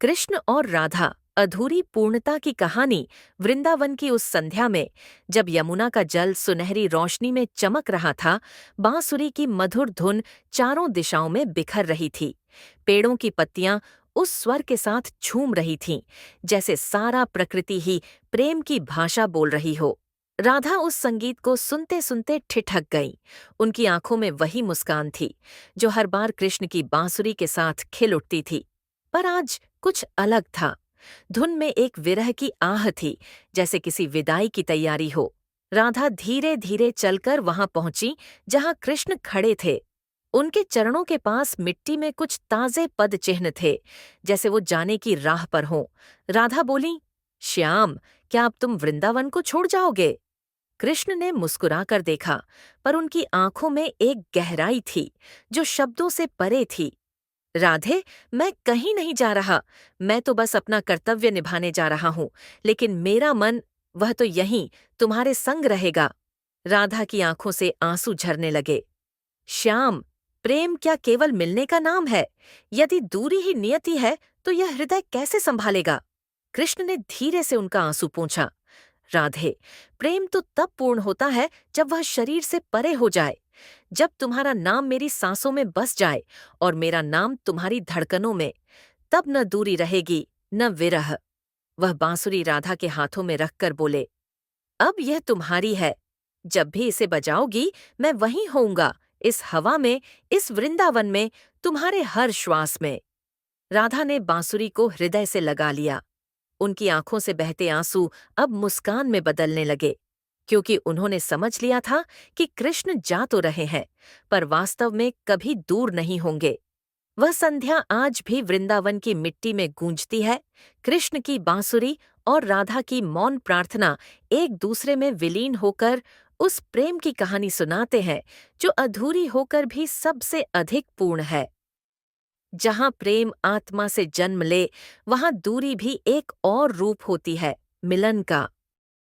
कृष्ण और राधा अधूरी पूर्णता की कहानी वृंदावन की उस संध्या में, जब यमुना का जल सुनहरी रोशनी में चमक रहा था, बांसुरी की मधुर धुन चारों दिशाओं में बिखर रही थी। पेड़ों की पत्तियां उस स्वर के साथ झूम रही थीं, जैसे सारा प्रकृति ही प्रेम की भाषा बोल रही हो। राधा उस संगीत को सुनते सुनते ठिठक गईं। उनकी आंखों में वही मुस्कान थी जो हर बार कृष्ण की बांसुरी के साथ खिल उठती थी। पर आज कुछ अलग था। धुन में एक विरह की आह थी, जैसे किसी विदाई की तैयारी हो। राधा धीरे धीरे चलकर वहां पहुंची जहां कृष्ण खड़े थे। उनके चरणों के पास मिट्टी में कुछ ताजे पद चिन्ह थे, जैसे वो जाने की राह पर हों। राधा बोली, श्याम, क्या अब तुम वृंदावन को छोड़ जाओगे? कृष्ण ने मुस्कुराकर देखा, पर उनकी आंखों में एक गहराई थी जो शब्दों से परे थी। राधे, मैं कहीं नहीं जा रहा। मैं तो बस अपना कर्तव्य निभाने जा रहा हूँ, लेकिन मेरा मन, वह तो यहीं तुम्हारे संग रहेगा। राधा की आंखों से आंसू झरने लगे। श्याम, प्रेम क्या केवल मिलने का नाम है? यदि दूरी ही नियति है, तो यह हृदय कैसे संभालेगा? कृष्ण ने धीरे से उनका आंसू पोंछा। राधे, प्रेम तो तब पूर्ण होता है जब वह शरीर से परे हो जाए। जब तुम्हारा नाम मेरी सांसों में बस जाए और मेरा नाम तुम्हारी धड़कनों में, तब न दूरी रहेगी, न विरह। वह बांसुरी राधा के हाथों में रखकर बोले, अब यह तुम्हारी है। जब भी इसे बजाओगी, मैं वहीं होऊंगा, इस हवा में, इस वृंदावन में, तुम्हारे हर श्वास में। राधा ने बांसुरी को हृदय से लगा लिया। उनकी आंखों से बहते आंसू अब मुस्कान में बदलने लगे, क्योंकि उन्होंने समझ लिया था कि कृष्ण जा तो रहे हैं, पर वास्तव में कभी दूर नहीं होंगे। वह संध्या आज भी वृंदावन की मिट्टी में गूंजती है। कृष्ण की बांसुरी और राधा की मौन प्रार्थना एक दूसरे में विलीन होकर उस प्रेम की कहानी सुनाते हैं जो अधूरी होकर भी सबसे अधिक पूर्ण है। जहाँ प्रेम आत्मा से जन्म ले, वहाँ दूरी भी एक और रूप होती है, मिलन का।